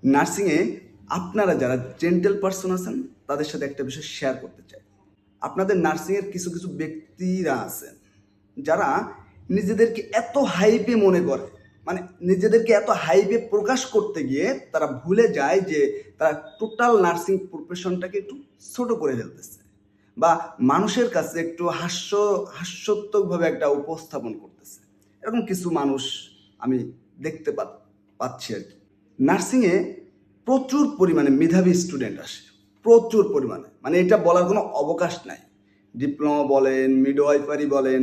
নার্সিংয়ে আপনারা যারা gentle person আছেন তাদের সাথে একটা বিষয় শেয়ার করতে চাই। আপনাদের নার্সিংয়ের কিছু কিছু ব্যক্তিরা আছেন যারা নিজেদেরকে এত হাইপে মনে করে, মানে নিজেদেরকে এত হাইপে প্রকাশ করতে গিয়ে তারা ভুলে যায় যে তারা টোটাল নার্সিং প্রফেশনটাকে একটু ছোট করে ফেলতেছে বা মানুষের কাছে একটু হাস্যোত্তকভাবে একটা উপস্থাপন করতেছে। এরকম কিছু মানুষ আমি দেখতে পাচ্ছি আর কি। নার্সিংয়ে প্রচুর পরিমাণে মেধাবী স্টুডেন্ট আসে, প্রচুর পরিমাণে, মানে এটা বলার কোনো অবকাশ নাই। ডিপ্লোমা বলেন, মিডওয়াইফারি বলেন,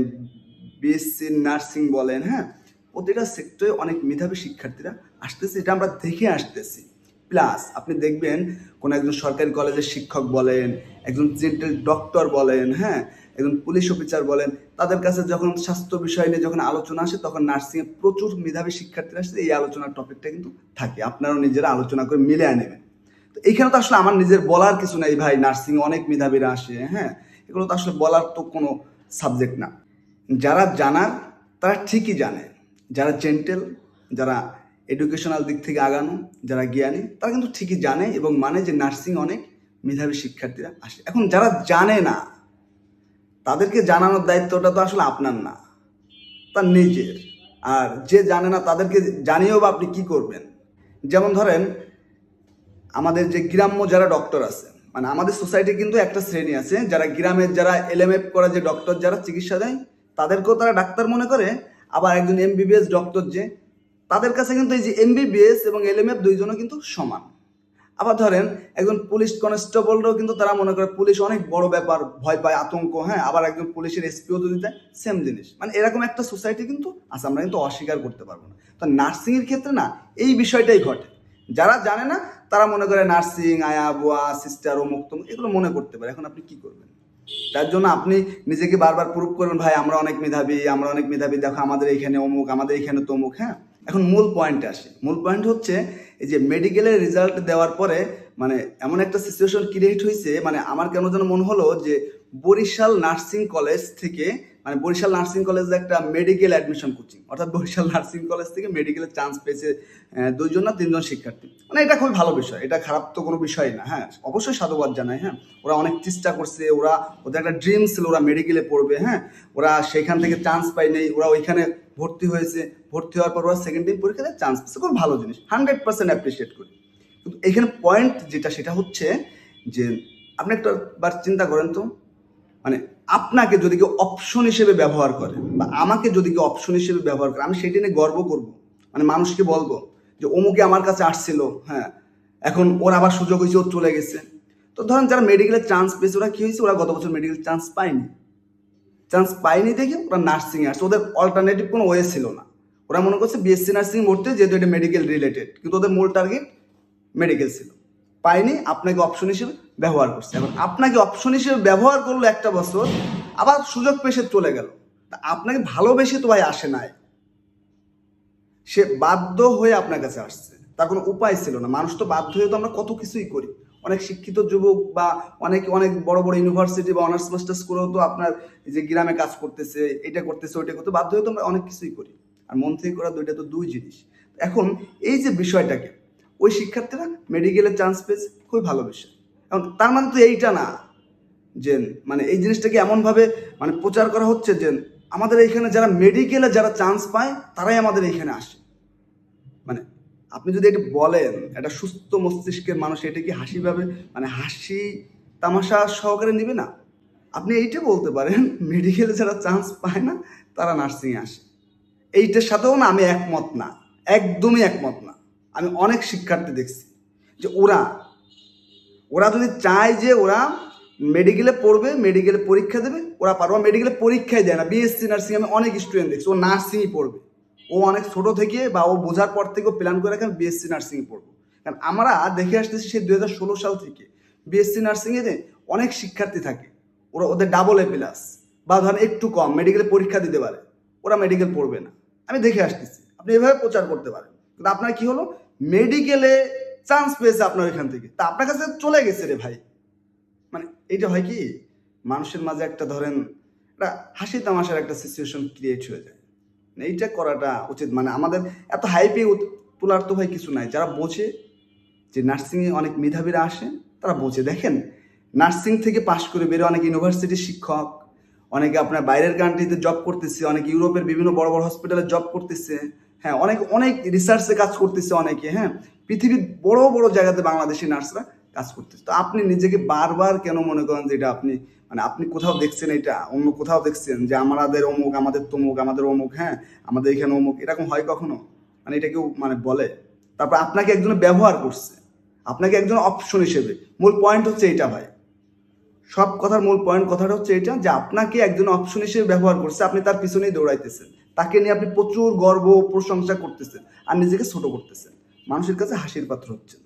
বিএসসি নার্সিং বলেন, হ্যাঁ, প্রতিটা সেক্টরে অনেক মেধাবী শিক্ষার্থীরা আসতেছে, এটা আমরা দেখে আসতেছি। প্লাস আপনি দেখবেন কোনো একজন সরকারি কলেজের শিক্ষক বলেন, একজন ডেন্টাল ডক্টর বলেন, হ্যাঁ, একজন পুলিশ অফিসার বলেন, তাদের কাছে যখন স্বাস্থ্য বিষয় নিয়ে যখন আলোচনা আসে তখন নার্সিংয়ে প্রচুর মেধাবী শিক্ষার্থীরা আসে, এই আলোচনার টপিকটা কিন্তু থাকে, আপনারাও নিজেরা আলোচনা করে মিলে নেবেন। তো এইখানে তো আসলে আমার নিজের বলার কিছু নাই ভাই, নার্সিং অনেক মেধাবীরা আসে, হ্যাঁ, এগুলো তো আসলে বলার তো কোনো সাবজেক্ট না। যারা জানার তারা ঠিকই জানে, যারা জেন্টেল, যারা এডুকেশনাল দিক থেকে আগানো, যারা জ্ঞানী, তারা কিন্তু ঠিকই জানে এবং মানে যে নার্সিং অনেক মেধাবী শিক্ষার্থীরা আসে। এখন যারা জানে না তাদেরকে জানানোর দায়িত্বটা তো আসলে আপনার না, তার নিজের। আর যে জানে না তাদেরকে জানিয়েও বা আপনি কি করবেন? যেমন ধরেন আমাদের যে গ্রাম্য যারা ডক্টর আছে, মানে আমাদের সোসাইটি কিন্তু একটা শ্রেণী আছে যারা গ্রামের, যারা এলএমএফ করা যে ডক্টর যারা চিকিৎসা দেয় তাদেরকেও তারা ডাক্তার মনে করে। আবার একজন এমবিবিএস ডক্টর যে, তাদের কাছে কিন্তু এই যে এমবিবিএস এবং এলএমএফ দুইজনও কিন্তু সমান। আবার ধরেন একজন পুলিশ কনস্টেবলরাও কিন্তু তারা মনে করে পুলিশ অনেক বড় ব্যাপার, ভয় পায়, আতঙ্ক, হ্যাঁ, আবার একজন পুলিশের এসপিও যদি দেয় সেম জিনিস, মানে এরকম একটা সোসাইটি কিন্তু আছে, আমরা কিন্তু অস্বীকার করতে পারবো না। তো নার্সিং এর ক্ষেত্রে না এই বিষয়টাই ঘটে, যারা জানে না তারা মনে করে নার্সিং আয়া বুয়া সিস্টার অমুক তমুক এগুলো মনে করতে পারে। এখন আপনি কি করবেন? তার জন্য আপনি নিজেকে বারবার প্রুভ করবেন, ভাই আমরা অনেক মেধাবী, আমরা অনেক মেধাবী, দেখো আমাদের এইখানে অমুক, আমাদের এইখানে তমুক, হ্যাঁ। এখন মূল পয়েন্টে আসে, মূল পয়েন্ট হচ্ছে এই যে মেডিকেলের রেজাল্ট দেওয়ার পরে মানে এমন একটা সিচুয়েশন ক্রিয়েট হয়েছে, মানে আমার কেন যেন মনে হলো যে বরিশাল নার্সিং কলেজ থেকে, মানে বরিশাল নার্সিং কলেজে একটা মেডিকেল অ্যাডমিশন কোচিং, অর্থাৎ বরিশাল নার্সিং কলেজ থেকে মেডিকেলের চান্স পেয়েছে দুইজন না তিনজন শিক্ষার্থী। মানে এটা খুবই ভালো বিষয়, এটা খারাপ তো কোনো বিষয় না, হ্যাঁ, অবশ্যই সাধুবাদ জানাই, হ্যাঁ। ওরা অনেক চেষ্টা করছে, ওরা, ওদের একটা ড্রিম ছিল ওরা মেডিকেলে পড়বে, হ্যাঁ, ওরা সেখান থেকে চান্স পায় নেই, ওরা ওইখানে ভর্তি হয়েছে, ভর্তি হওয়ার পর ওরা সেকেন্ড টাইম পরীক্ষাতে চান্স পেয়েছে, খুব ভালো জিনিস, 100% অ্যাপ্রিসিয়েট করি। কিন্তু এখানে পয়েন্ট যেটা সেটা হচ্ছে যে আপনি একটা বার চিন্তা করেন তো, মানে আপনাকে যদি কেউ অপশন হিসেবে ব্যবহার করে বা আমাকে যদি কেউ অপশন হিসেবে ব্যবহার করে, আমি সেটা নিয়ে গর্ব করব, মানে মানুষকে বলবো যে অমুকে আমার কাছে আসছিল, হ্যাঁ, এখন ওর আবার সুযোগ হয়েছে, ওর চলে গেছে। তো ধরেন যারা মেডিকেলের চান্স পেয়েছে ওরা কি হয়েছে, ওরা গত বছর মেডিকেল চান্স পায়নি, চান্স পায়নি দেখে ওরা নার্সিংয়ে আসছে, ওদের অল্টারনেটিভ কোনো ওয়ে ছিল না। ওরা মনে করছে বিএসসি নার্সিং ভর্তি, যেহেতু এটা মেডিকেল রিলেটেড, কিন্তু ওদের মূল টার্গেট মেডিকেল ছিল, পায়নি, আপনাকে অপশন হিসেবে ব্যবহার করছে। এখন আপনাকে অপশন হিসেবে ব্যবহার করলো একটা বছর, আবার সুযোগ পেয়ে সে চলে গেল। আপনাকে ভালোবেসে তো ভাই আসে নাই, সে বাধ্য হয়ে আপনার কাছে আসছে, তার কোনো উপায় ছিল না। মানুষ তো বাধ্য হয়ে তো আমরা কত কিছুই করি, অনেক শিক্ষিত যুবক বা অনেক অনেক বড় বড় ইউনিভার্সিটি বা অনার্স মাস্টার্স করেও তো আপনার এই যে গ্রামে কাজ করতেছে, এটা করতেছে ওইটা করতে, বাধ্য হয়ে তো আমরা অনেক কিছুই করি। আর মন থেকে করা দুইটা তো দুই জিনিস। এখন এই যে বিষয়টাকে ওই শিক্ষার্থীরা মেডিকেলের চান্স পেয়েছে, খুবই ভালো বিষয়। এখন তার মানে তো এইটা না যে, মানে এই জিনিসটাকে এমনভাবে মানে প্রচার করা হচ্ছে যে আমাদের এইখানে যারা মেডিকেলে যারা চান্স পায় তারাই আমাদের এইখানে আসে। মানে আপনি যদি এটা বলেন, একটা সুস্থ মস্তিষ্কের মানুষ এটা কি হাসি ভাবে, মানে হাসি তামাশা সহকারে নিবে না? আপনি এইটা বলতে পারেন মেডিকেলে যারা চান্স পায় না তারা নার্সিংয়ে আসে। এইটার সাথেও না আমি একমত না, একদমই একমত না। আমি অনেক শিক্ষার্থী দেখছি যে ওরা ওরা যদি চায় যে ওরা মেডিকেলে পড়বে, মেডিকেলে পরীক্ষা দেবে, ওরা পারবে, মেডিকেলে পরীক্ষায় দেয় না। বিএসসি নার্সিং আমি অনেক স্টুডেন্ট দেখছি ও নার্সিংই পড়বে, ও অনেক ছোট থেকে বা ও বোঝার পর থেকে প্ল্যান করে রাখে বিএসসি নার্সিংয়ে পড়বো। কারণ আমরা দেখে আসতেছি সেই 2016 সাল থেকে বিএসসি নার্সিংয়ে যে অনেক শিক্ষার্থী থাকে, ওরা ওদের ডাবল এ প্লাস বা ধরেন একটু কম মেডিকেলে পরীক্ষা দিতে পারে, ওরা মেডিকেল পড়বে না। আমি দেখে আসতেছি, আপনি এভাবে প্রচার করতে পারেন। কিন্তু আপনার কি হলো, মেডিকেলে চান্স পেয়েছে আপনার এখান থেকে, তা আপনার কাছে চলে গেছে রে ভাই। মানে এটা হয় কি, মানুষের মাঝে একটা ধরেন একটা হাসি তামাশার একটা সিচুয়েশন ক্রিয়েট হয়ে যায়। এইটা করাটা উচিত, মানে আমাদের এত হাইপে তোলার তো ভাই কিছু নাই, যারা বোঝে যে নার্সিংয়ে অনেক মেধাবীরা আসে, তারা বোঝে। দেখেন, নার্সিং থেকে পাশ করে বেরোয় অনেকে ইউনিভার্সিটির শিক্ষক, অনেকে আপনার বাইরের কান্ট্রিতে জব করতেছে, অনেকে ইউরোপের বিভিন্ন বড় বড় হসপিটালে জব করতেছে, হ্যাঁ, অনেক অনেক রিসার্চে কাজ করতেছে অনেকে, হ্যাঁ, পৃথিবীর বড় বড় জায়গাতে বাংলাদেশি নার্সরা কাজ করতেছে। তো আপনি নিজেকে বারবার কেন মনে করেন যে এটা আপনি, মানে আপনি কোথাও দেখছেন, এটা অন্য কোথাও দেখছেন যে আমাদের অমুক, আমাদের তমুক, আমাদের অমুক, হ্যাঁ, আমাদের এখানে অমুক, এরকম হয় কখনো? মানে এটা কেউ মানে বলে? তারপর আপনাকে একজন ব্যবহার করছে, আপনাকে একজন অপশন হিসেবে। মূল পয়েন্ট হচ্ছে এটা ভাই, সব কথার মূল পয়েন্ট কথাটা হচ্ছে এটা, যে আপনাকে একজন অপশন হিসেবে ব্যবহার করছে, আপনি তার পিছনেই দৌড়াইতেছেন, তাকে নিয়ে আপনি প্রচুর গর্ব প্রশংসা করতেছেন আর নিজেকে ছোট করতেছেন, মানুষের কাছে হাসির পাত্র হচ্ছেন।